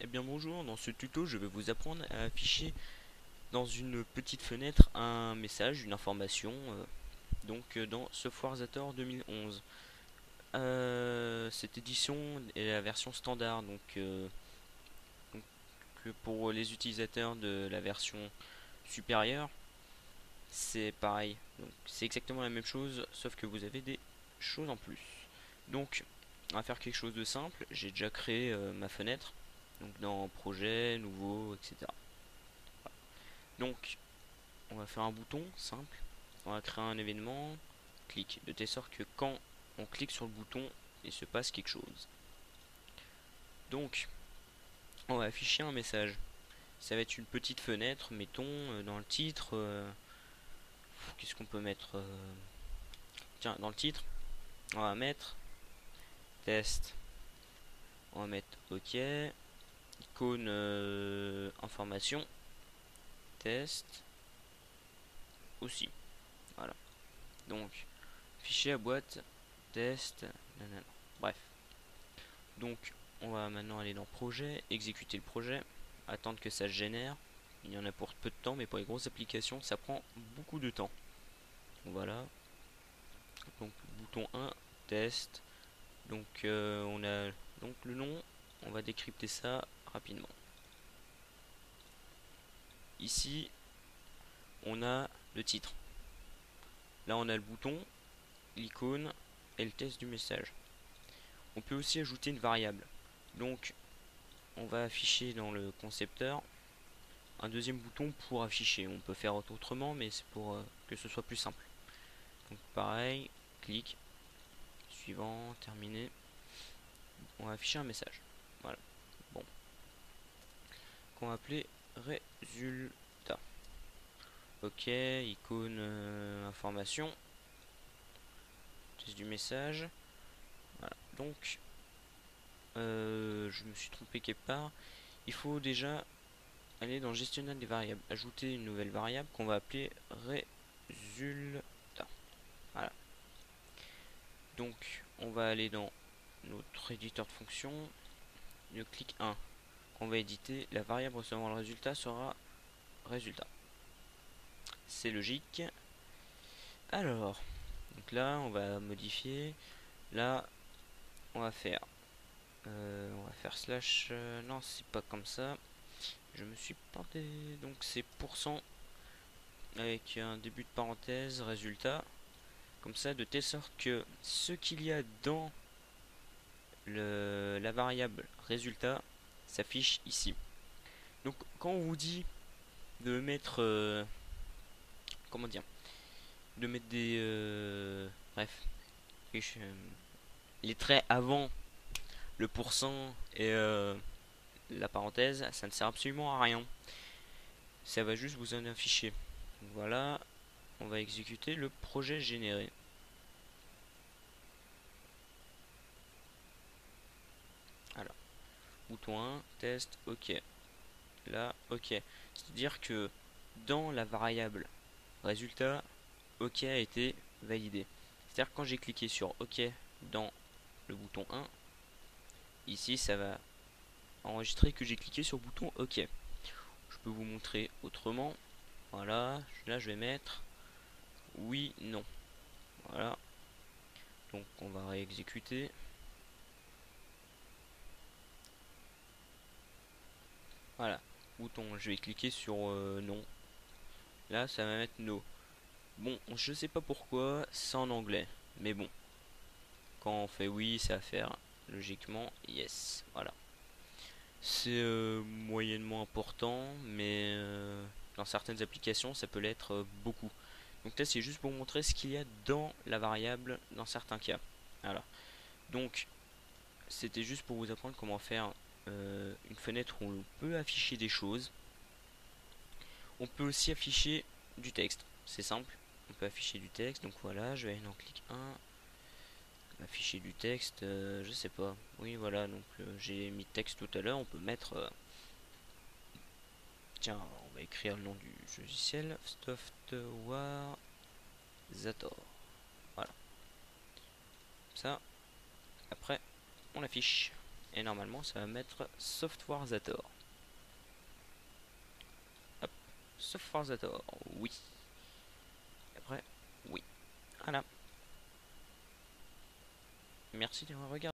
Eh bien bonjour, dans ce tuto je vais vous apprendre à afficher dans une petite fenêtre un message, une information, dans Softwarezator 2011. Cette édition est la version standard, pour les utilisateurs de la version supérieure, c'est pareil. Donc c'est exactement la même chose, sauf que vous avez des choses en plus. Donc on va faire quelque chose de simple, j'ai déjà créé ma fenêtre, donc dans projet, nouveau, etc. Donc on va faire un bouton simple, on va créer un événement, clic, de telle sorte que quand on clique sur le bouton, il se passe quelque chose. Donc on va afficher un message. Ça va être une petite fenêtre, mettons, dans le titre. Qu'est-ce qu'on peut mettre Tiens, dans le titre, on va mettre test. On va mettre OK. Icône information. Test aussi. Voilà. Donc, fichier à boîte, test. Nanana. Bref. Donc, on va maintenant aller dans projet, exécuter le projet, attendre que ça se génère. Il y en a pour peu de temps, mais pour les grosses applications, ça prend beaucoup de temps. Voilà. Donc, bouton 1, test. Donc, on a donc le nom. On va décrypter ça rapidement. Ici, on a le titre. Là, on a le bouton, l'icône et le test du message. On peut aussi ajouter une variable. Donc, on va afficher dans le concepteur un deuxième bouton pour afficher. On peut faire autrement, mais c'est pour que ce soit plus simple. Donc pareil, clic, suivant, terminé. On va afficher un message. Voilà. Bon. Qu'on va appeler résultat. Ok, icône information. Test du message. Voilà. Donc, je me suis trompé quelque part. Il faut déjà aller dans le gestionnaire des variables. Ajouter une nouvelle variable qu'on va appeler résultat. Voilà. Donc, on va aller dans notre éditeur de fonction. Le clic 1 qu'on va éditer, la variable recevant le résultat sera résultat. C'est logique. Alors, donc là, on va modifier. Là, on va faire slash. Non, c'est pas comme ça. Je me suis planté. Donc c'est pourcent avec un début de parenthèse résultat. Comme ça, de telle sorte que ce qu'il y a dans la variable résultat s'affiche ici. Donc quand on vous dit de mettre comment dire, de mettre des bref, les traits avant le pourcent et la parenthèse, ça ne sert absolument à rien. Ça va juste vous en afficher. Donc voilà, on va exécuter le projet généré. Alors, bouton 1, test, ok. Là, ok. C'est-à-dire que dans la variable résultat, ok a été validé. C'est-à-dire que quand j'ai cliqué sur ok dans le bouton 1, ici ça va enregistrer que j'ai cliqué sur le bouton ok. Je peux vous montrer autrement. Voilà, là je vais mettre oui, non. Voilà. Donc on va réexécuter. Voilà. Bouton, je vais cliquer sur non. Là ça va mettre no. Bon, je sais pas pourquoi, c'est en anglais. Mais bon, quand on fait oui, ça va faire logiquement yes. Voilà. C'est moyennement important, mais dans certaines applications, ça peut l'être beaucoup. Donc là, c'est juste pour montrer ce qu'il y a dans la variable dans certains cas. Voilà. Donc, c'était juste pour vous apprendre comment faire une fenêtre où on peut afficher des choses. On peut aussi afficher du texte. C'est simple. On peut afficher du texte. Donc voilà, je vais aller dans clic 1. Afficher du texte, je sais pas. Oui, voilà. Donc j'ai mis texte tout à l'heure. On peut mettre. Tiens, on va écrire le nom du logiciel. Softwarezator. Voilà. Ça. Après, on l'affiche. Et normalement ça va mettre Software Zator. Hop, Software Zator, oui. Et après, oui. Voilà. Merci d'avoir regardé.